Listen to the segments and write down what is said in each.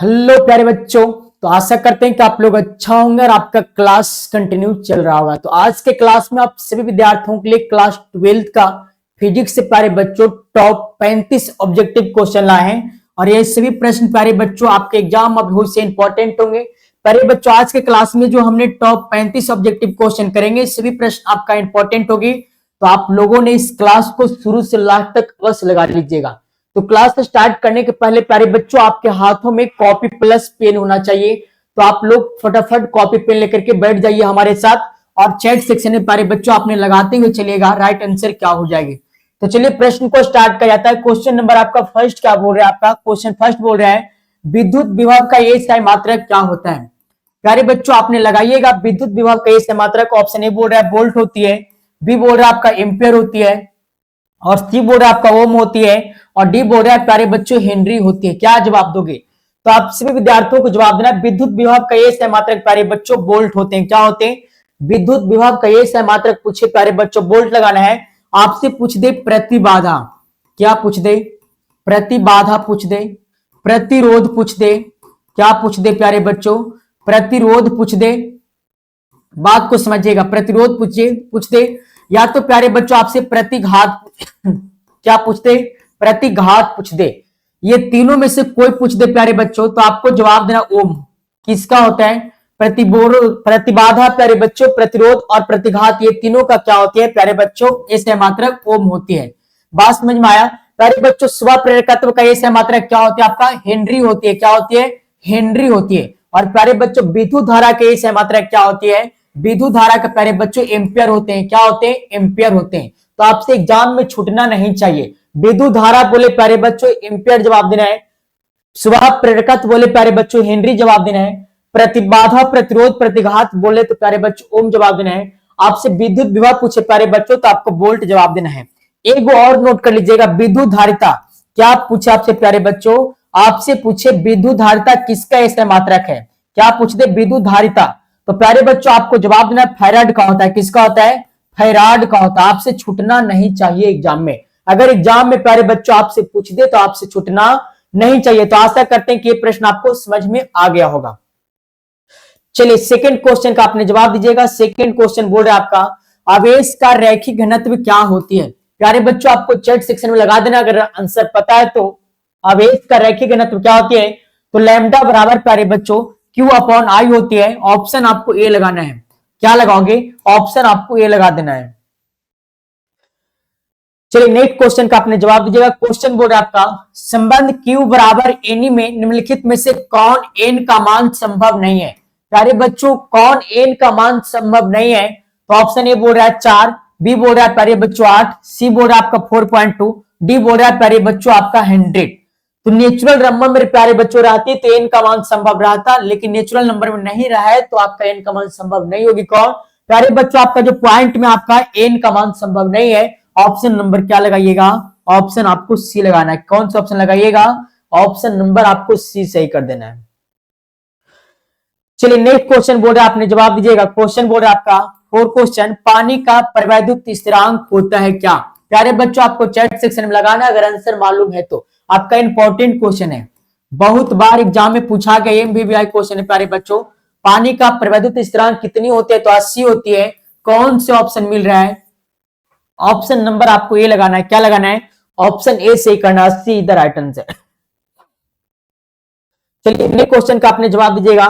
Hello प्यारे बच्चों। तो आशा करते हैं कि आप लोग अच्छा होंगे और आपका क्लास कंटिन्यू चल रहा होगा। तो आज के क्लास में आप सभी विद्यार्थियों के लिए क्लास 12th का फिजिक्स से प्यारे बच्चों टॉप 35 ऑब्जेक्टिव क्वेश्चन लाए हैं और ये सभी प्रश्न प्यारे बच्चों आपके एग्जाम में बहुत से इंपॉर्टेंट होंगे। प्यारे बच्चों आज के क्लास में जो हमने टॉप 35 ऑब्जेक्टिव क्वेश्चन करेंगे सभी प्रश्न आपका इंपॉर्टेंट होगी। तो आप लोगों ने इस क्लास को शुरू से लास्ट तक अवश्य लगा लीजिएगा। तो क्लास स्टार्ट करने के पहले प्यारे बच्चों आपके हाथों में कॉपी प्लस पेन होना चाहिए। तो आप लोग फटाफट कॉपी पेन लेकर के बैठ जाइए हमारे साथ और चैट सेक्शन में प्यारे बच्चों आपने लगाते हुए चलिएगा राइट आंसर क्या हो जाएगी। तो चलिए प्रश्न को स्टार्ट किया जाता है। क्वेश्चन नंबर आपका फर्स्ट क्या बोल रहा है, आपका क्वेश्चन फर्स्ट बोल रहा है विद्युत विभव का एसआई मात्रक क्या होता है। प्यारे बच्चों आपने लगाइएगा विद्युत विभव का एसआई मात्रक। ऑप्शन ए बोल रहा है वोल्ट होती है, बी बोल रहा है आपका एम्पियर होती है और सी बोल रहा है आपका ओम होती है और डी बोल रहा है प्यारे बच्चों हेनरी होती है। क्या जवाब दोगे? तो आप सभी विद्यार्थियों को जवाब देना विद्युत विभव का एसआई मात्रक प्यारे बच्चों वोल्ट होते हैं। क्या होते हैं? विद्युत विभव का एसआई मात्रक पूछे प्यारे बच्चों वोल्ट लगाना है। आपसे पूछ दे प्रतिबाधा, क्या पूछ दे? प्रतिबाधा पूछ दे, प्रतिरोध पूछ दे, क्या पूछ दे प्यारे बच्चों? प्रतिरोध पूछ दे। बात को समझिएगा, प्रतिरोध पूछ दे या तो प्यारे बच्चों आपसे प्रतिघात क्या पूछते? प्रतिघात पूछ दे। ये तीनों में से कोई पूछ दे प्यारे बच्चों तो आपको जवाब देना ओम। किसका होता है? प्रतिबाधा प्यारे बच्चों, प्रतिरोध और प्रतिघात ये तीनों का क्या होती है प्यारे बच्चों? एसआई मात्रक ओम होती है। बात समझ में आया? प्यारे बच्चों स्व प्रेरकत्व का एसआई मात्रक क्या होती है? आपका हेनरी होती है। क्या होती है? हेनरी होती है। और प्यारे बच्चों विद्युत धारा के एसआई मात्रक क्या होती है? विद्युत धारा के प्यारे बच्चों एम्पियर होते हैं। क्या होते हैं? एम्पियर होते हैं। तो आपसे एग्जाम में छूटना नहीं चाहिए। विद्युत धारा बोले प्यारे बच्चों एम्पियर जवाब देना है, स्व प्रेरकत्व बोले प्यारे बच्चों हेनरी जवाब देना है, प्रतिबाधा प्रतिरोध प्रतिघात बोले तो प्यारे बच्चों ओम जवाब देना है। आपसे विद्युत विभव पूछे प्यारे बच्चों तो आपको वोल्ट जवाब देना है। एक और नोट कर लीजिएगा विद्युत धारिता क्या पूछे आपसे प्यारे बच्चों? आपसे पूछे विद्युत धारिता किसका एसआई मात्रक है। क्या पूछ दे? विद्युत धारिता। तो प्यारे बच्चों आपको जवाब देना फैराड का होता है। किसका होता है? फैराड का होता है। आपसे छूटना नहीं चाहिए एग्जाम में। अगर एग्जाम में प्यारे बच्चों आपसे पूछ दे तो आपसे छूटना नहीं चाहिए। तो आशा करते हैं कि ये प्रश्न आपको समझ में आ गया होगा। चलिए सेकंड क्वेश्चन का आपने जवाब दीजिएगा। सेकंड क्वेश्चन बोल रहा है आपका आवेश का रैखिक घनत्व क्या होती है। प्यारे बच्चों आपको चैट सेक्शन में लगा देना अगर आंसर पता है तो। आवेश का रैखिक घनत्व क्या होती है? तो लैम्डा बराबर प्यारे बच्चों Q अपॉन I होती है। ऑप्शन आपको ए लगाना है। क्या लगाओगे? ऑप्शन आपको ए लगा देना है। चलिए नेक्स्ट क्वेश्चन का आपने जवाब दीजिएगा। क्वेश्चन बोल रहा है आपका संबंध Q बराबर एनी में निम्नलिखित में से कौन n का मान संभव नहीं है। प्यारे बच्चों कौन n का मान संभव नहीं है? तो ऑप्शन ए बोल रहा है 4, बी बोल रहा है प्यारे बच्चों 8, सी बोल रहा है आपका 4.2, डी बोल रहा है प्यारे बच्चों आपका 100। तो नेचुरल नंबर मेरे प्यारे बच्चों रहती तो n का मान संभव रहता, लेकिन नेचुरल नंबर में नहीं रहा है तो आपका n का मान संभव नहीं होगी। कौन? प्यारे बच्चों आपका जो पॉइंट में आपका n का मान संभव नहीं है। ऑप्शन नंबर क्या लगाइएगा? ऑप्शन आपको सी लगाना है। कौन सा ऑप्शन लगाइएगा? ऑप्शन नंबर आपको सी सही कर देना है। चलिए नेक्स्ट क्वेश्चन बोल रहा है आपने जवाब दीजिएगा। क्वेश्चन बोल रहा है आपका फोर क्वेश्चन पानी का प्रवैधुत स्थिरांक होता है क्या। प्यारे बच्चों आपको चैट सेक्शन में लगाना अगर आंसर मालूम है तो। आपका इंपॉर्टेंट क्वेश्चन है, बहुत बार एग्जाम में पूछा गया एमवीवीआई क्वेश्चन है प्यारे बच्चों। पानी का प्रवैधुत स्थिरांक कितनी होती है? तो 80 होती है। कौन से ऑप्शन मिल रहा है? ऑप्शन नंबर आपको ए लगाना है। क्या लगाना है? ऑप्शन ए सही करना, 80 इधर राइट आंसर। चलिए अगले क्वेश्चन का आपने जवाब दीजिएगा।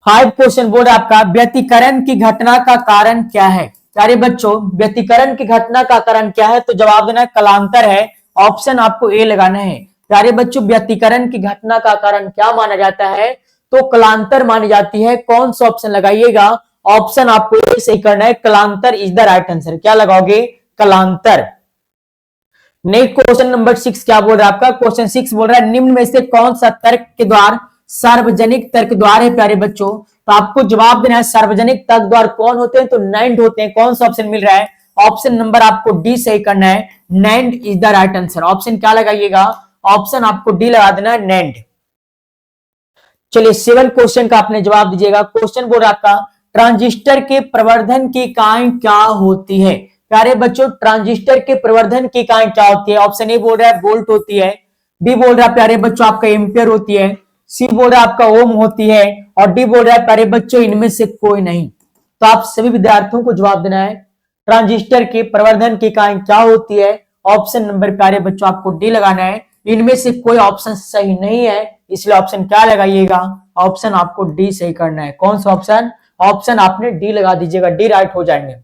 5 क्वेश्चन बोर्ड आपका व्यतिकरण की घटना का कारण क्या है। प्यारे बच्चों व्यतिकरण की घटना का कारण क्या है? तो जवाब देना कलांतर है। ऑप्शन आपको ए लगाना है। प्यारे बच्चों व्यतिकरण की घटना का कारण क्या माना जाता है? तो कलांतर मानी जाती है। कौन सा ऑप्शन लगाइएगा? ऑप्शन आपको ए सही करना है, कलांतर इज द राइट आंसर। क्या लगाओगे? कलांतर। नेक्स्ट क्वेश्चन नंबर 6 क्या बोल रहा है आपका? क्वेश्चन 6 बोल रहा है निम्न में से कौन सा तर्क के द्वार सार्वजनिक तर्क द्वार है। प्यारे बच्चों तो आपको जवाब देना है सार्वजनिक तर्क द्वार कौन होते हैं? तो नैंड होते हैं। कौन सा ऑप्शन मिल रहा है? ऑप्शन नंबर आपको डी सही करना है, NAND is the right answer. Option क्या लगाइएगा? ऑप्शन आपको डी लगा देना है, नैंड। चलिए 7 क्वेश्चन का आपने जवाब दीजिएगा। क्वेश्चन बोल रहा है आपका ट्रांजिस्टर के प्रवर्धन की इकाई क्या होती है। प्यारे बच्चों ट्रांजिस्टर के प्रवर्धन की इकाई क्या होती है? ऑप्शन ए बोल रहा है वोल्ट होती है, बी बोल रहा है प्यारे बच्चों आपका एम्पियर होती है, सी बोल रहा है आपका ओम होती है, और डी बोल रहा है प्यारे बच्चों इनमें से कोई नहीं। तो आप सभी विद्यार्थियों को जवाब देना है ट्रांजिस्टर की प्रवर्धन की इकाई क्या होती है। ऑप्शन नंबर प्यारे बच्चों आपको डी लगाना है। इनमें से कोई ऑप्शन सही नहीं है, इसलिए ऑप्शन क्या लगाइएगा, ऑप्शन आपको डी सही करना है। कौन सा ऑप्शन, ऑप्शन आपने डी लगा दीजिएगा, डी राइट हो जाएंगे।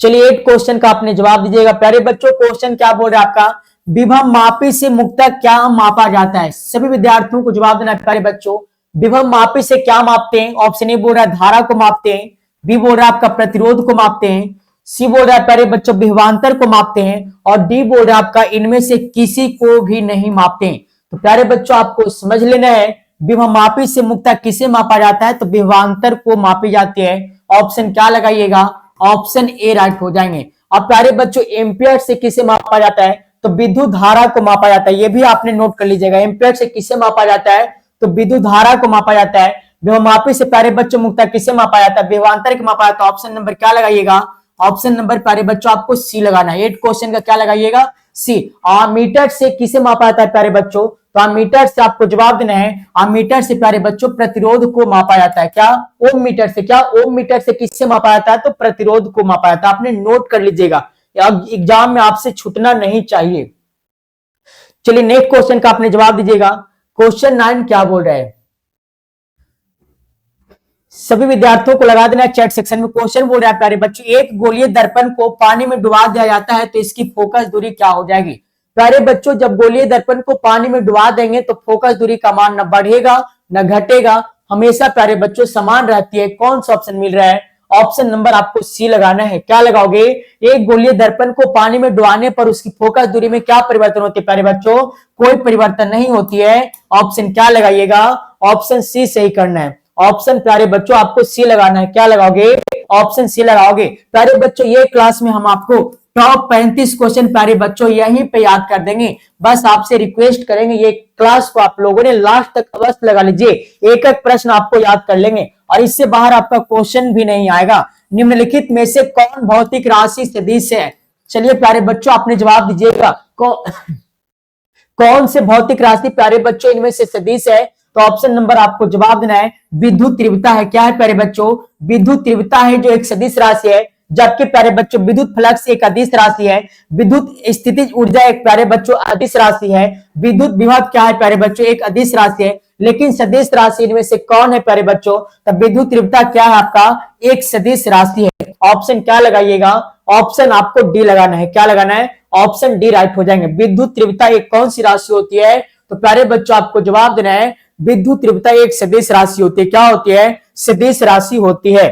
चलिए 8 क्वेश्चन का आपने जवाब दीजिएगा प्यारे बच्चों। क्वेश्चन क्या बोल रहा है आपका, विभव मापी से मुक्तक क्या मापा जाता है। सभी विद्यार्थियों को जवाब देना है प्यारे बच्चों, विभव मापी से क्या मापते हैं। ऑप्शन ए बोल रहा है धारा को मापते हैं, बी बोल रहा है आपका प्रतिरोध को मापते हैं, सी बोल रहा है प्यारे बच्चों विभवांतर को मापते हैं, और डी बोल रहा है आपका इनमें से किसी को भी नहीं मापते हैं। तो प्यारे बच्चों आपको समझ लेना है विभव मापी से मुक्तक किसे मापा जाता है, तो विभवांतर को मापी जाती है। ऑप्शन क्या लगाइएगा, ऑप्शन ए राइट हो जाएंगे। अब प्यारे बच्चों एम्पियर से किसे मापा जाता है, तो विद्युत धारा को मापा जाता है। ये भी आपने नोट कर लीजिएगा, एम्पियर से किसे मापा जाता है, तो विद्युत धारा को मापा जाता है। विभवमापी से प्यारे बच्चों मुक्तक किसे मापा जाता है, विभवांतर को मापा जाता है। ऑप्शन नंबर क्या लगाइएगा, ऑप्शन नंबर प्यारे बच्चों आपको सी लगाना है। 8 क्वेश्चन का क्या लगाइएगा, सी। अमीटर से किसे मापा जाता है प्यारे बच्चों, तो अमीटर से आपको जवाब देना है, अमीटर से प्यारे बच्चों प्रतिरोध को मापा जाता है। क्या, ओम मीटर से। क्या, ओम मीटर से किससे मापा जाता है, तो प्रतिरोध को मापा जाता है। आपने नोट कर लीजिएगा, एग्जाम में आपसे छूटना नहीं चाहिए। चलिए नेक्स्ट क्वेश्चन का आपने जवाब दीजिएगा। क्वेश्चन 9 क्या बोल रहे हैं, सभी विद्यार्थियों को लगा देना चैट सेक्शन में। क्वेश्चन बोल रहा है प्यारे बच्चों, एक गोलीय दर्पण को पानी में डुबा दिया जाता है तो इसकी फोकस दूरी क्या हो जाएगी। प्यारे बच्चों जब गोलीय दर्पण को पानी में डुबा देंगे तो फोकस दूरी का मान न बढ़ेगा न घटेगा, हमेशा प्यारे बच्चों समान रहती है। कौन सा ऑप्शन मिल रहा है, ऑप्शन नंबर आपको सी लगाना है। क्या लगाओगे, एक गोलीय दर्पण को पानी में डुबाने पर उसकी फोकस दूरी में क्या परिवर्तन होती है प्यारे बच्चों, कोई परिवर्तन नहीं होती है। ऑप्शन क्या लगाइएगा, ऑप्शन सी सही करना है। ऑप्शन प्यारे बच्चों आपको सी लगाना है। क्या लगाओगे, ऑप्शन सी लगाओगे। प्यारे बच्चों ये क्लास में हम आपको टॉप 35 क्वेश्चन प्यारे बच्चों यहीं पे याद कर देंगे। बस आपसे रिक्वेस्ट करेंगे ये क्लास को आप लोगों ने लास्ट तक अवश्य लगा लीजिए, एक एक प्रश्न आपको याद कर लेंगे और इससे बाहर आपका क्वेश्चन भी नहीं आएगा। निम्नलिखित में से कौन भौतिक राशि सदिश है। चलिए प्यारे बच्चों आपने जवाब दीजिएगा, कौन से भौतिक राशि प्यारे बच्चों इनमें से सदिश है। तो ऑप्शन नंबर आपको जवाब देना है विद्युत तीव्रता है। क्या है प्यारे बच्चों, विद्युत तीव्रता है जो एक सदिश राशि है, जबकि प्यारे बच्चों विद्युत फ्लक्स एक अदिश राशि है, विद्युत स्थितिज ऊर्जा एक प्यारे बच्चों अदिश राशि है, विद्युत विभव क्या है प्यारे बच्चों एक अदिश राशि है। लेकिन सदिश राशि इनमें से कौन है प्यारे बच्चों, तब विद्युत तीव्रता क्या है आपका एक सदिश राशि है। ऑप्शन क्या लगाइएगा, ऑप्शन आपको डी लगाना है। क्या लगाना है, ऑप्शन डी राइट हो जाएंगे। विद्युत तीव्रता एक कौन सी राशि होती है, तो प्यारे बच्चों आपको जवाब देना है विद्युत तीव्रता एक सदिश राशि होती है। क्या होती है, सदिश राशि होती है।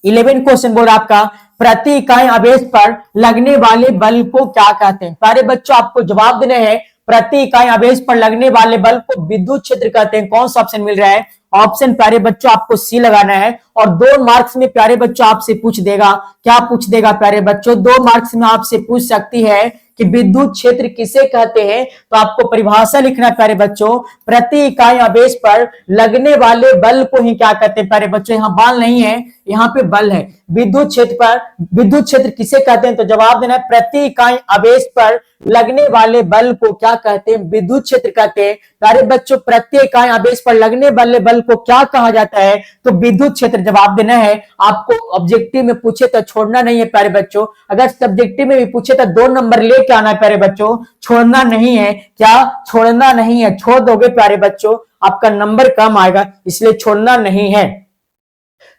11 क्वेश्चन बोर्ड आपका, प्रति इकाई आवेश पर लगने वाले बल को क्या कहते हैं। प्यारे बच्चों आपको जवाब देने हैं प्रति इकाई आवेश पर लगने वाले बल को विद्युत क्षेत्र कहते हैं। कौन सा ऑप्शन मिल रहा है, ऑप्शन प्यारे बच्चों आपको सी लगाना है। और 2 मार्क्स में प्यारे बच्चों आपसे पूछ देगा, क्या पूछ देगा प्यारे बच्चों, 2 मार्क्स में आपसे पूछ सकती है कि विद्युत क्षेत्र किसे कहते हैं। तो आपको परिभाषा लिखना है प्यारे बच्चों, प्रति इकाई आवेश पर लगने वाले बल को ही क्या कहते हैं प्यारे बच्चों, यहाँ बल नहीं है यहाँ पे बल है। विद्युत क्षेत्र पर विद्युत क्षेत्र किसे कहते हैं, तो जवाब देना है प्रति इकाई आवेश पर लगने वाले बल को क्या कहते हैं, विद्युत क्षेत्र कहते हैं। प्यारे बच्चों प्रति इकाई आवेश पर लगने वाले बल को क्या कहा जाता है, तो विद्युत क्षेत्र जवाब देना है। आपको ऑब्जेक्टिव में पूछे तो छोड़ना नहीं है प्यारे बच्चों, अगर सब्जेक्टिव में भी पूछे तो 2 नंबर लेके आना है प्यारे बच्चों, छोड़ना नहीं है। क्या, छोड़ना नहीं है, छोड़ दोगे प्यारे बच्चों आपका नंबर कम आएगा, इसलिए छोड़ना नहीं है।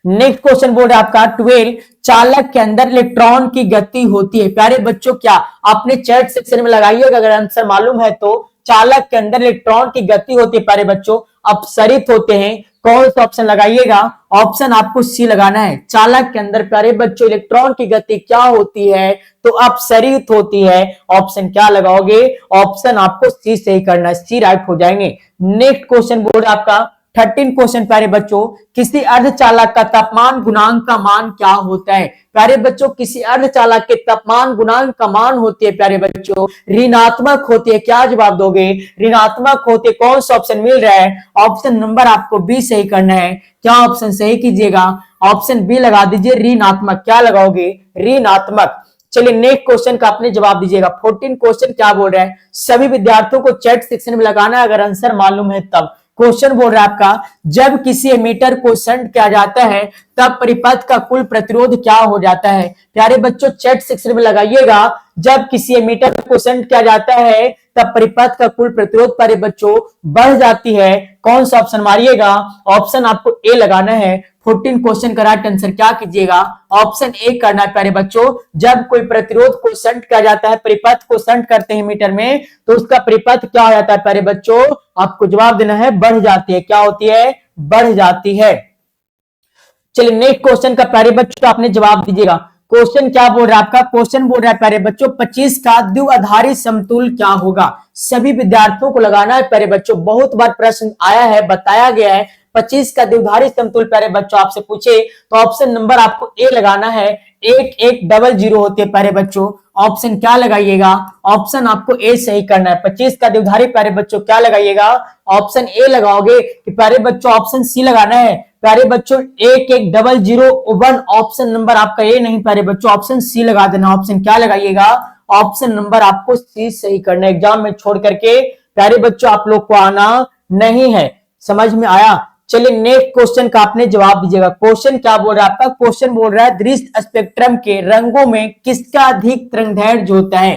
नेक्स्ट क्वेश्चन बोर्ड आपका 12, चालक के अंदर इलेक्ट्रॉन की गति होती है। प्यारे बच्चों क्या, आपने चैट सेक्शन में लगाइएगा अगर आंसर मालूम है तो। चालक के अंदर इलेक्ट्रॉन की गति होती है प्यारे बच्चों, अपसरित होते हैं। कौन सा ऑप्शन लगाइएगा, ऑप्शन आपको सी लगाना है। चालक के अंदर प्यारे बच्चों इलेक्ट्रॉन की गति क्या होती है, तो अपसरित होती है। ऑप्शन क्या लगाओगे, ऑप्शन आपको सी सही करना है, सी राइट हो जाएंगे। नेक्स्ट क्वेश्चन बोर्ड आपका 13 क्वेश्चन प्यारे बच्चों, किसी अर्धचालक का तापमान गुणांक का मान क्या होता है। प्यारे बच्चों किसी अर्धचालक के तापमान गुणांक का मान होती है प्यारे बच्चों ऋणात्मक होती है। क्या जवाब दोगे, ऋणात्मक होती है। कौन सा ऑप्शन मिल रहा है, ऑप्शन नंबर आपको बी सही करना है। क्या ऑप्शन सही कीजिएगा, ऑप्शन बी लगा दीजिए ऋणात्मक। क्या लगाओगे, ऋणात्मक। चलिए नेक्स्ट क्वेश्चन का आपने जवाब दीजिएगा। 14 क्वेश्चन क्या बोल रहा है, सभी विद्यार्थियों को चैट सेक्शन में लगाना है अगर आंसर मालूम है तब। क्वेश्चन बोल रहा है आपका, जब किसी एमीटर को शंट किया जाता है तब परिपथ का कुल प्रतिरोध क्या हो जाता है। प्यारे बच्चों चैट सेक्शन में लगाइएगा, जब किसी एमीटर को शंट किया जाता है तब परिपथ का कुल प्रतिरोध प्यारे बच्चों बढ़ जाती है। कौन सा ऑप्शन मारिएगा, ऑप्शन आपको ए लगाना है। 14 क्वेश्चन का राइट आंसर क्या कीजिएगा, ऑप्शन ए करना है प्यारे बच्चों। जब कोई प्रतिरोध को शंट किया जाता है, परिपथ को शंट करते हैं मीटर में, तो उसका परिपथ क्या हो जाता है प्यारे बच्चों, आपको जवाब देना है बढ़ जाती है। क्या होती है, बढ़ जाती है। चलिए नेक्स्ट क्वेश्चन का प्यारे बच्चों आपने जवाब दीजिएगा। क्वेश्चन क्या बोल रहा है आपका, क्वेश्चन बोल रहा है प्यारे बच्चों 25 का द्विआधारी समतुल क्या होगा। सभी विद्यार्थियों को लगाना है प्यारे बच्चों, बहुत बार प्रश्न आया है, बताया गया है। 25 का द्विआधारी समतुल प्यारे बच्चों आपसे पूछे तो ऑप्शन नंबर आपको ए लगाना है। 1100 होते हैं प्यारे बच्चों, ऑप्शन क्या लगाइएगा, ऑप्शन आपको ए सही करना है। 25 का द्विआधारी प्यारे बच्चों क्या लगाइएगा, ऑप्शन ए लगाओगे कि प्यारे बच्चों ऑप्शन सी लगाना है। प्यारे बच्चों 1100 ऑप्शन नंबर आपका ए नहीं प्यारे बच्चों, ऑप्शन सी लगा देना। ऑप्शन क्या लगाइएगा, ऑप्शन नंबर आपको सी सही करना है। एग्जाम में छोड़ करके प्यारे बच्चों आप लोग को आना नहीं है, समझ में आया। चलिए नेक्स्ट क्वेश्चन का आपने जवाब दीजिएगा। क्वेश्चन क्या बोल रहा है आपका, क्वेश्चन बोल रहा है दृश्य स्पेक्ट्रम के रंगों में किसका अधिक तरंगदैर्घ्य होता है।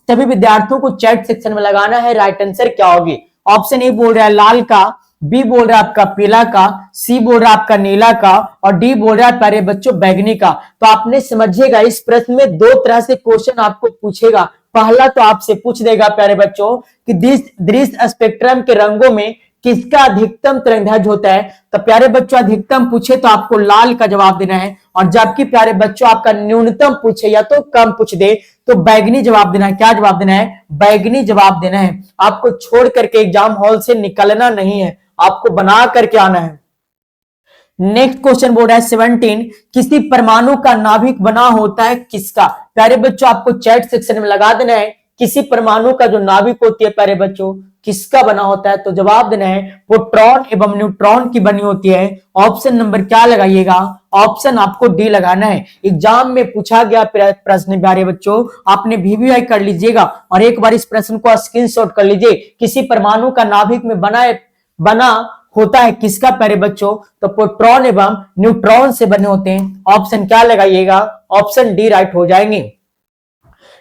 सभी विद्यार्थियों को चैट सेक्शन में लगाना है, राइट आंसर क्या होगी। ऑप्शन ए बोल रहा है लाल का, बी बोल रहा है आपका पीला का, सी बोल रहा है आपका नीला का और डी बोल रहा है प्यारे बच्चों बैगनी का। तो आपने समझिएगा इस प्रश्न में दो तरह से क्वेश्चन आपको पूछेगा। पहला तो आपसे पूछ देगा प्यारे बच्चों कि दृश्य स्पेक्ट्रम के रंगों में किसका अधिकतम तरंगदैर्घ्य होता है। तो प्यारे बच्चों अधिकतम पूछे तो आपको लाल का जवाब देना है, और जबकि प्यारे बच्चों आपका न्यूनतम पूछे या तो कम पूछ दे तो बैगनी जवाब देना है। क्या जवाब देना है, बैगनी जवाब देना है। आपको छोड़ करके एग्जाम हॉल से निकलना नहीं है, आपको बना करके आना है। नेक्स्ट क्वेश्चन बोल रहा है 17, किसी परमाणु का नाभिक बना होता है किसका। प्यारे बच्चों आपको चैट सेक्शन में लगा देना है, किसी परमाणु का जो नाभिक होती है प्यारे बच्चों किसका बना होता है। तो जवाब देना है प्रोटॉन एवं न्यूट्रॉन की बनी होती है। ऑप्शन नंबर क्या लगाइएगा, ऑप्शन आपको डी लगाना है। एग्जाम में पूछा गया प्रश्न प्यारे बच्चों, आपने वीवीआई कर लीजिएगा और एक बार इस प्रश्न को स्क्रीनशॉट कर लीजिए। किसी परमाणु का नाभिक में बना होता है किसका प्यारे बच्चों, तो प्रोटॉन एवं न्यूट्रॉन से बने होते हैं। ऑप्शन क्या लगाइएगा, ऑप्शन डी राइट हो जाएंगे।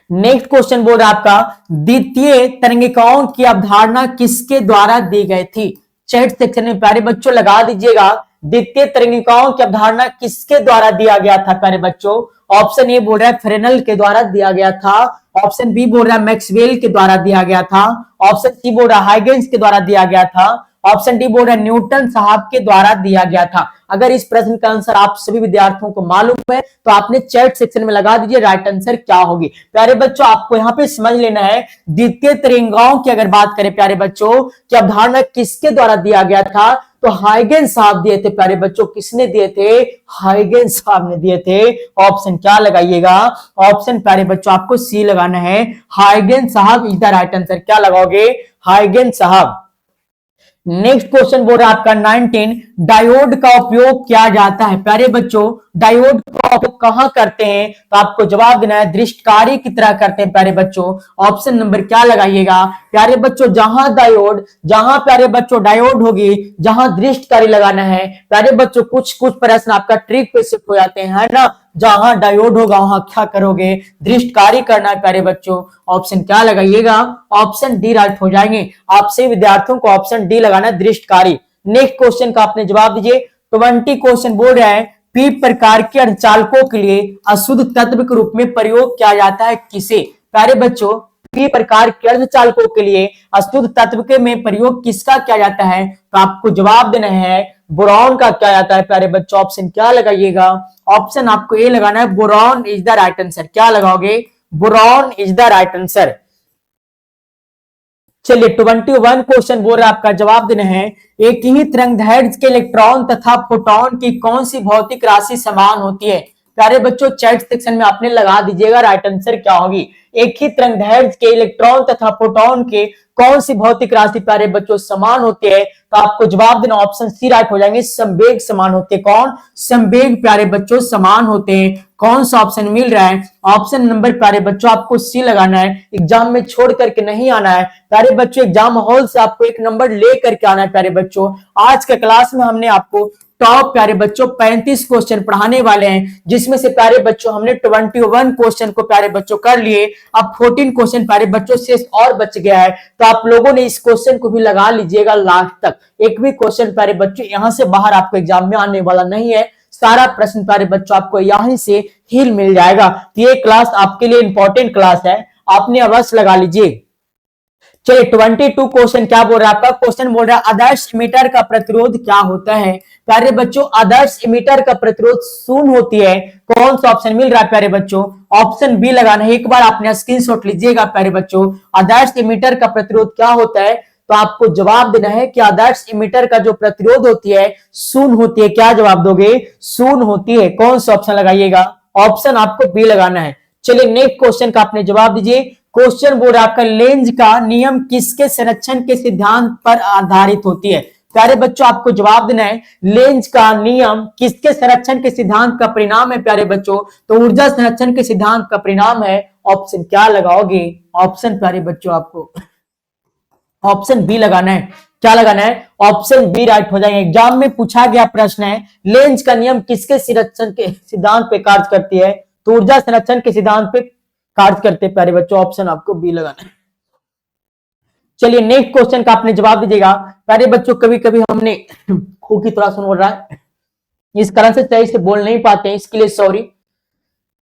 नेक्स्ट क्वेश्चन बोल रहा है आपका द्वितीय तरंगिकाओं की अवधारणा किसके द्वारा दी गई थी। चैट सेक्शन में प्यारे बच्चों लगा दीजिएगा, द्वितीय तरंगिकाओं की अवधारणा किसके द्वारा दिया गया था प्यारे बच्चों। ऑप्शन ए बोल रहा है फ्रेनेल के द्वारा दिया गया था, ऑप्शन बी बोल रहा है मैक्सवेल के द्वारा दिया गया था, ऑप्शन सी बोल रहा है हाइगेंस के द्वारा दिया गया था, ऑप्शन डी बोल रहा है न्यूटन साहब के द्वारा दिया गया था। अगर इस प्रश्न का आंसर आप सभी विद्यार्थियों को मालूम है तो आपने चैट सेक्शन में लगा दीजिए राइट आंसर क्या होगी। प्यारे बच्चों आपको यहाँ पे समझ लेना है, द्वितीय तरंगिकाओं की अगर बात करें प्यारे बच्चों की अवधारणा किसके द्वारा दिया गया था, तो हाइगेंस साहब दिए थे प्यारे बच्चों। किसने दिए थे, हाइगेंस साहब ने दिए थे। ऑप्शन क्या लगाइएगा, ऑप्शन प्यारे बच्चों आपको सी लगाना है, हाइगेंस साहब इज द राइट आंसर। क्या लगाओगे, हाइगेंस साहब। नेक्स्ट क्वेश्चन बोल रहा है आपका 19, डायोड का उपयोग किया जाता है। प्यारे बच्चों डायोड का उपयोग कहां करते हैं, तो आपको जवाब देना है दृष्टकारी की तरह करते हैं प्यारे बच्चों। ऑप्शन नंबर क्या लगाइएगा प्यारे बच्चों, जहां प्यारे बच्चों डायोड होगी जहां दृष्टकारी लगाना है। प्यारे बच्चों कुछ प्रश्न आपका ट्रिक पे शिफ्ट हो जाते हैं, है ना। जहां डायोड होगा वहां क्या करोगे, दृष्टकारी करना है प्यारे बच्चों। ऑप्शन क्या लगाइएगा, ऑप्शन डी राइट हो जाएंगे। आपसे विद्यार्थियों को ऑप्शन डी लगाना है, दृष्टकारी। नेक्स्ट क्वेश्चन का आपने जवाब दीजिए। 20 क्वेश्चन बोल रहा है पी प्रकार के अर्धचालकों के लिए अशुद्ध तत्व के रूप में प्रयोग किया जाता है किसे। प्यारे बच्चों पी प्रकार के अर्धचालकों के लिए अशुद्ध तत्व के में प्रयोग किसका किया जाता है, तो आपको जवाब देना है बोरॉन का किया जाता है प्यारे बच्चों। ऑप्शन क्या लगाइएगा, ऑप्शन आपको ए लगाना है, boron is the right answer. क्या लगाओगे, boron is the right answer. चलिए 21 क्वेश्चन बोल रहा है आपका जवाब देना है, एक ही तरंगदैर्घ्य के इलेक्ट्रॉन तथा प्रोटॉन की कौन सी भौतिक राशि समान होती है। प्यारे बच्चों चैट सेक्शन में आपने लगा दीजिएगा राइट आंसर क्या होगी। एक ही तरंगदैर्घ्य के इलेक्ट्रॉन तथा प्रोटॉन के कौन सी भौतिक राशि प्यारे बच्चों समान होती है, तो आपको जवाब देना ऑप्शन सी राइट हो जाएंगे, संवेग समान होते हैं। कौन? संवेग प्यारे बच्चों समान होते हैं। कौन सा ऑप्शन मिल रहा है? ऑप्शन नंबर प्यारे बच्चों आपको सी लगाना है, एग्जाम में छोड़ करके नहीं आना है प्यारे बच्चों, एग्जाम हॉल से आपको एक नंबर ले करके आना है प्यारे बच्चों। आज के क्लास में हमने आपको टॉप प्यारे बच्चों 35 क्वेश्चन पढ़ाने वाले हैं, जिसमें से प्यारे बच्चों हमने 21 क्वेश्चन को प्यारे बच्चों कर लिए। अब 14 क्वेश्चन प्यारे बच्चों शेष और बच गया है, तो आप लोगों ने इस क्वेश्चन को भी लगा लीजिएगा लास्ट तक। एक भी क्वेश्चन प्यारे बच्चों यहां से बाहर आपको एग्जाम में आने वाला नहीं है, सारा प्रश्न प्यारे बच्चों आपको यहीं से ही मिल जाएगा। तो ये क्लास आपके लिए इंपॉर्टेंट क्लास है, आपने अवश्य लगा लीजिए। चलिए 22 क्वेश्चन क्या बोल रहा है आपका? क्वेश्चन बोल रहा है आदर्श एमिटर का प्रतिरोध क्या होता है? प्यारे बच्चों आदर्श एमिटर का प्रतिरोध शून्य होती है। कौन सा ऑप्शन मिल रहा है प्यारे बच्चों? ऑप्शन बी लगाना है, एक बार आपने स्क्रीनशॉट लीजिएगा प्यारे बच्चों। आदर्श एमिटर का प्रतिरोध क्या होता है, तो आपको जवाब देना है कि आदर्श एमिटर का जो प्रतिरोध होती है शून्य होती है। क्या जवाब दोगे? शून्य होती है। कौन सा ऑप्शन लगाइएगा? ऑप्शन आपको बी लगाना है। चलिए नेक्स्ट क्वेश्चन का आपने जवाब दीजिए। क्वेश्चन बोल रहा है आपका लेंज का नियम किसके संरक्षण के सिद्धांत पर आधारित होती है? प्यारे बच्चों आपको जवाब देना है लेंज का नियम किसके संरक्षण के सिद्धांत का परिणाम है प्यारे बच्चों, तो ऊर्जा संरक्षण के सिद्धांत का परिणाम है। ऑप्शन क्या लगाओगे? ऑप्शन प्यारे बच्चों आपको ऑप्शन बी लगाना है। क्या लगाना है? ऑप्शन बी राइट हो जाएगा। एग्जाम में पूछा गया प्रश्न है लेंज का नियम किसके संरक्षण के सिद्धांत पे कार्य करती है, तो ऊर्जा संरक्षण के सिद्धांत पे कार्य करते प्यारे बच्चों, ऑप्शन आपको बी लगाना है। चलिए नेक्स्ट क्वेश्चन का आपने जवाब दीजिएगा। प्यारे बच्चों कभी कभी हमने खू की थोड़ा सुन रहा है, इस कारण से सही से बोल नहीं पाते हैं, इसके लिए सॉरी।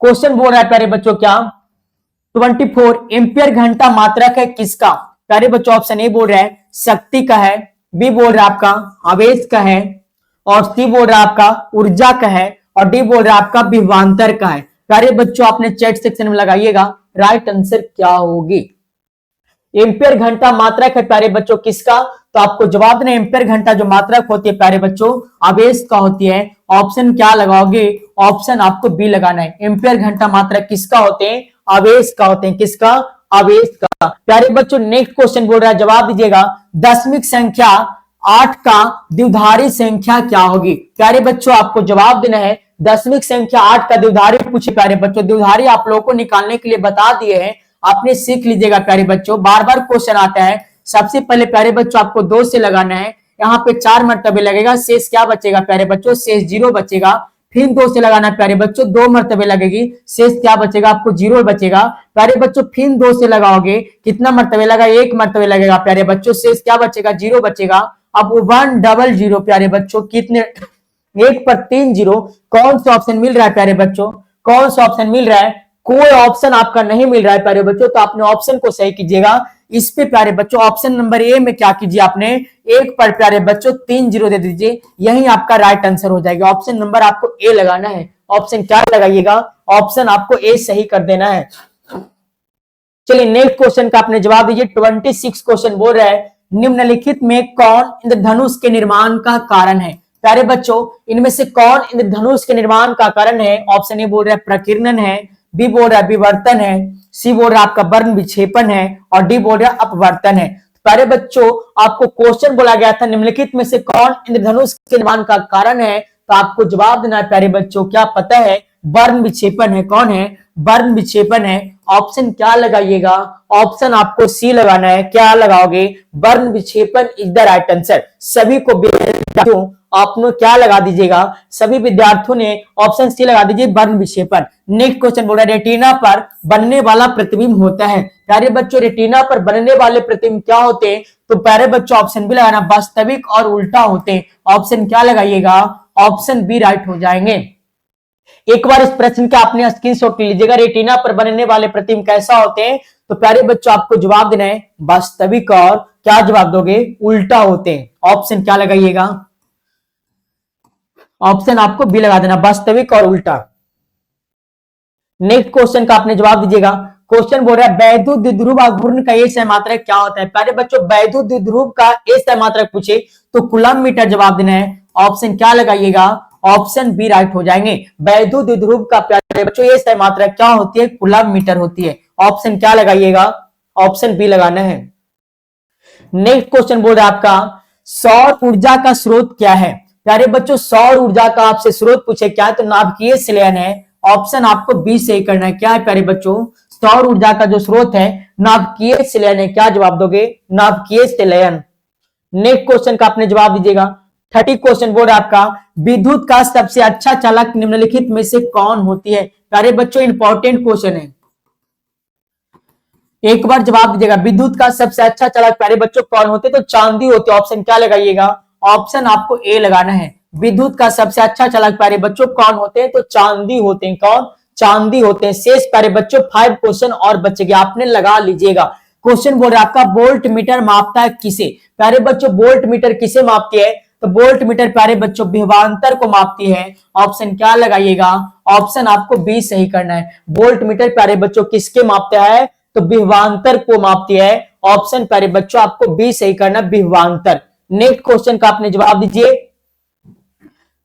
क्वेश्चन बोल रहा है प्यारे बच्चों क्या 24 एम्पियर घंटा मात्रक है किसका? प्यारे बच्चों ऑप्शन ए बोल रहा है शक्ति का है, बी बोल रहा है आपका आवेश का है, और सी बोल रहा है आपका ऊर्जा का है, और डी बोल रहा है आपका विभवांतर का है। प्यारे बच्चों आपने चैट सेक्शन में लगाइएगा राइट आंसर क्या होगी। एम्पियर घंटा मात्रक है प्यारे बच्चों किसका, तो आपको जवाब देना एम्पियर घंटा जो मात्रक होती है प्यारे बच्चों आवेश का होती है। ऑप्शन क्या लगाओगे? ऑप्शन आपको बी लगाना है। एम्पियर घंटा मात्रक किसका होते हैं? आवेश का होते हैं। किसका? आवेश का। प्यारे बच्चों नेक्स्ट क्वेश्चन बोल रहा है जवाब दीजिएगा दशमिक संख्या 8 का द्विधारी संख्या क्या होगी? प्यारे बच्चों आपको जवाब देना है दशमिक संख्या 8 का द्विधारी पूछे प्यारे बच्चों। द्विधारी आप लोगों को निकालने के लिए बता दिए हैं, आपने सीख लीजिएगा प्यारे बच्चों। बार बार क्वेश्चन आता है। सबसे पहले प्यारे बच्चों आपको 2 से लगाना है, यहाँ पे 4 मरतबे लगेगा, शेष क्या बचेगा प्यारे बच्चों? शेष 0 बचेगा। फिर 2 से लगाना प्यारे बच्चों, 2 मरतबे लगेगी, शेष क्या बचेगा? आपको 0 बचेगा। प्यारे बच्चों फिर 2 से लगाओगे, कितना मरतबे लगा? 1 मरतबे लगेगा प्यारे बच्चों, शेष क्या बचेगा? 0 बचेगा। अब 100 प्यारे बच्चों कितने 1 पर 3 0, कौन सा ऑप्शन मिल रहा है प्यारे बच्चों? कौन सा ऑप्शन मिल रहा है? कोई ऑप्शन आपका नहीं मिल रहा है प्यारे बच्चों, तो आपने ऑप्शन को सही कीजिएगा। इस पे प्यारे बच्चों ऑप्शन नंबर ए में क्या कीजिए आपने 1 पर प्यारे बच्चों 3 0 दे दीजिए, यही आपका राइट आंसर हो जाएगा। ऑप्शन नंबर आपको ए लगाना है। ऑप्शन क्या लगाइएगा? ऑप्शन आपको ए सही कर देना है। चलिए नेक्स्ट क्वेश्चन का आपने जवाब दीजिए। 26 क्वेश्चन बोल रहा है निम्नलिखित में कौन इंद्रधनुष के निर्माण का कारण है? प्यारे बच्चों इनमें से कौन इंद्रधनुष के निर्माण का कारण है? ऑप्शन ए बोल रहा है प्रकीर्णन है, बी बोल रहा है विवर्तन है, सी बोल रहा है आपका वर्ण विक्षेपण है, और डी बोल रहा है अपवर्तन है। प्यारे बच्चों आपको क्वेश्चन बोला गया था निम्नलिखित में से कौन इंद्रधनुष के निर्माण का कारण है, तो आपको जवाब देना है प्यारे बच्चों। क्या पता है? वर्ण विक्षेपण है। कौन है? वर्ण विक्षेपण है। ऑप्शन क्या लगाइएगा? ऑप्शन आपको सी लगाना है। क्या लगाओगे? वर्ण विक्षेपण इज द राइट आंसर। सभी को आपने क्या लगा दीजिएगा? सभी विद्यार्थियों ने ऑप्शन सी लगा दीजिए वर्ण विक्षेपण। नेक्स्ट क्वेश्चन बोल रहा है रेटिना पर बनने वाला प्रतिबिंब होता है। प्यारे बच्चों रेटिना पर बनने वाले प्रतिबिंब क्या होते हैं? तो प्यारे बच्चों ऑप्शन बी लगाना वास्तविक और उल्टा होते हैं। ऑप्शन क्या लगाइएगा? ऑप्शन बी राइट हो जाएंगे। एक बार इस प्रश्न का आपने स्क्रीनशॉट लीजिएगा, रेटिना पर बनने वाले प्रतिबिंब कैसा होते हैं? तो प्यारे बच्चों आपको जवाब देना है वास्तविक और क्या जवाब दोगे? उल्टा होते हैं। ऑप्शन क्या लगाइएगा? ऑप्शन आपको बी लगा देना वास्तविक और उल्टा। नेक्स्ट क्वेश्चन का आपने जवाब दीजिएगा। क्वेश्चन बोल रहा है वैद्युत द्विध्रुव आघूर्ण का एक सहमात्रक क्या होता है? प्यारे बच्चों वैद्युत द्विध्रुव का एक सहमात्रक पूछे तो कूलम मीटर जवाब देना है। ऑप्शन क्या लगाइएगा? ऑप्शन बी राइट हो जाएंगे। वैद्युत द्विध्रुव का प्यारे बच्चों ये सही मात्रा क्या होती है? कूलम मीटर होती है। ऑप्शन क्या लगाइएगा? ऑप्शन बी लगाना है। नेक्स्ट क्वेश्चन बोल रहा है आपका सौर ऊर्जा का स्रोत क्या है? प्यारे बच्चों सौर ऊर्जा का आपसे स्रोत पूछे क्या है तो नाभिकीय संलयन है। ऑप्शन आपको बी सही करना है। क्या है प्यारे बच्चों? सौर ऊर्जा का जो स्रोत है नाभिकीय संलयन है। क्या जवाब दोगे? नाभिकीय संलयन। नेक्स्ट क्वेश्चन का आपने जवाब दीजिएगा। 30 क्वेश्चन बोर्ड आपका विद्युत का सबसे अच्छा चालक निम्नलिखित में से कौन होती है? प्यारे बच्चों इंपॉर्टेंट क्वेश्चन है, एक बार जवाब दीजिएगा। विद्युत का सबसे अच्छा चालक प्यारे बच्चों कौन होते? तो चांदी होती है। ऑप्शन क्या लगाइएगा? ऑप्शन आपको ए लगाना है। विद्युत का सबसे अच्छा चालक प्यारे बच्चों कौन होते हैं? तो चांदी होते हैं। कौन? चांदी होते हैं। शेष प्यारे बच्चों 5 क्वेश्चन और बच गया, आपने लगा लीजिएगा। क्वेश्चन बोल रहा है आपका वोल्ट मीटर मापता है किसे? प्यारे बच्चों वोल्ट मीटर किसे मापती है? तो वोल्ट मीटर प्यारे बच्चों विभवांतर को मापती है। ऑप्शन क्या लगाइएगा? ऑप्शन आपको बी सही करना है। वोल्ट मीटर प्यारे बच्चों किसके मापता है? तो विभवांतर को मापती है। ऑप्शन प्यारे बच्चों आपको बी सही करना, विभवांतर। नेक्स्ट क्वेश्चन का आपने जवाब दीजिए।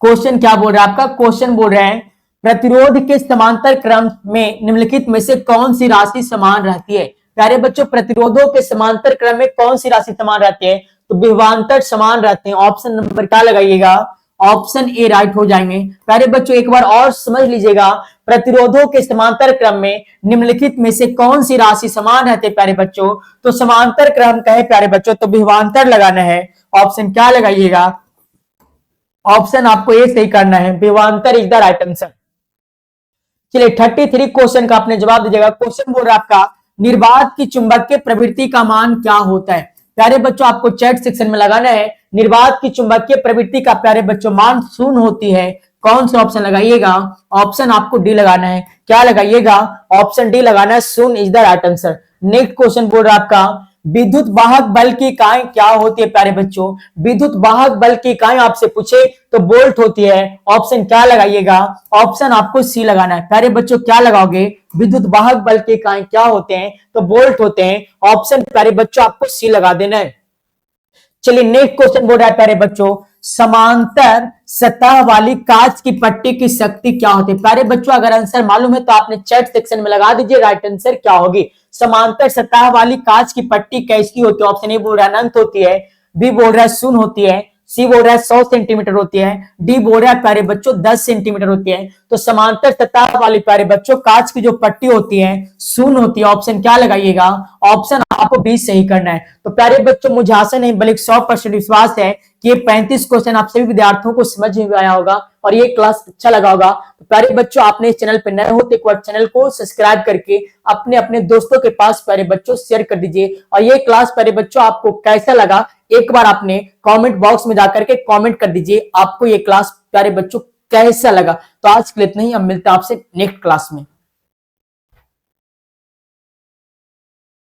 क्वेश्चन क्या बोल रहा है आपका? क्वेश्चन बोल रहे हैं प्रतिरोध के समांतर क्रम में निम्नलिखित में से कौन सी राशि समान रहती है? प्यारे बच्चों प्रतिरोधों के समांतर क्रम में कौन सी राशि समान रहती है? तो विभवांतर समान रहते हैं। ऑप्शन नंबर क्या लगाइएगा? ऑप्शन ए राइट हो जाएंगे। प्यारे बच्चों एक बार और समझ लीजिएगा, प्रतिरोधों के समांतर क्रम में निम्नलिखित में से कौन सी राशि समान रहते हैं प्यारे बच्चों? तो समांतर क्रम कहे प्यारे बच्चों तो विभवांतर लगाना है। ऑप्शन क्या लगाइएगा? ऑप्शन आपको ए सही करना है, विभवांतर इज द राइट आंसर। चलिए 33 क्वेश्चन का आपने जवाब दीजिएगा। क्वेश्चन बोल रहा है आपका निर्वात की चुंबकीय प्रवृत्ति का मान क्या होता है? प्यारे बच्चों आपको चैट सेक्शन में लगाना है। निर्वात की चुंबकीय प्रवृत्ति का प्यारे बच्चों मान शून्य होती है। कौन सा ऑप्शन लगाइएगा? ऑप्शन आपको डी लगाना है। क्या लगाइएगा? ऑप्शन डी लगाना है, शून्य is the right answer. Next question बोल रहा है आपका विद्युत वाहक बल की इकाई क्या होती है? प्यारे बच्चों विद्युत वाहक बल की इकाई आपसे पूछे तो वोल्ट होती है। ऑप्शन क्या लगाइएगा? ऑप्शन आपको सी लगाना है। प्यारे बच्चों क्या लगाओगे? विद्युत वाहक बल की इकाई क्या होते हैं? तो वोल्ट होते हैं। ऑप्शन प्यारे बच्चों आपको सी लगा देना है। चलिए नेक्स्ट क्वेश्चन बोल रहा है प्यारे बच्चों समांतर सतह वाली कांच की पट्टी की शक्ति क्या होती है? प्यारे बच्चों अगर आंसर मालूम है तो आपने चैट सेक्शन में लगा दीजिए, राइट आंसर क्या होगी। समांतर सतह वाली कांच की पट्टी कैसी होती है? ऑप्शन ए बोल रहा है अनंत होती है, बी बोल रहा है शून्य होती है, सी बोल रहा है 100 सेंटीमीटर होती है, डी बोल रहा है प्यारे बच्चों 10 सेंटीमीटर होती है। तो समांतर सतह वाली प्यारे बच्चों कांच की जो पट्टी होती है शून्य होती है। ऑप्शन क्या लगाइएगा? ऑप्शन आपको बी सही करना है। तो प्यारे बच्चों मुझे आशा नहीं बल्कि 100% विश्वास है कि ये 35 क्वेश्चन आप सभी विद्यार्थियों को समझ में आया होगा और ये क्लास अच्छा लगा होगा। तो प्यारे बच्चों आपने इस चैनल पर नए हो तो एक बार चैनल को सब्सक्राइब करके अपने अपने दोस्तों के पास प्यारे बच्चों शेयर कर दीजिए। और ये क्लास प्यारे बच्चों आपको कैसा लगा एक बार आपने कमेंट बॉक्स में जाकर के कमेंट कर दीजिए, आपको ये क्लास प्यारे बच्चों कैसा लगा। तो आज के लिए इतना ही, हम मिलते हैं आपसे नेक्स्ट क्लास में।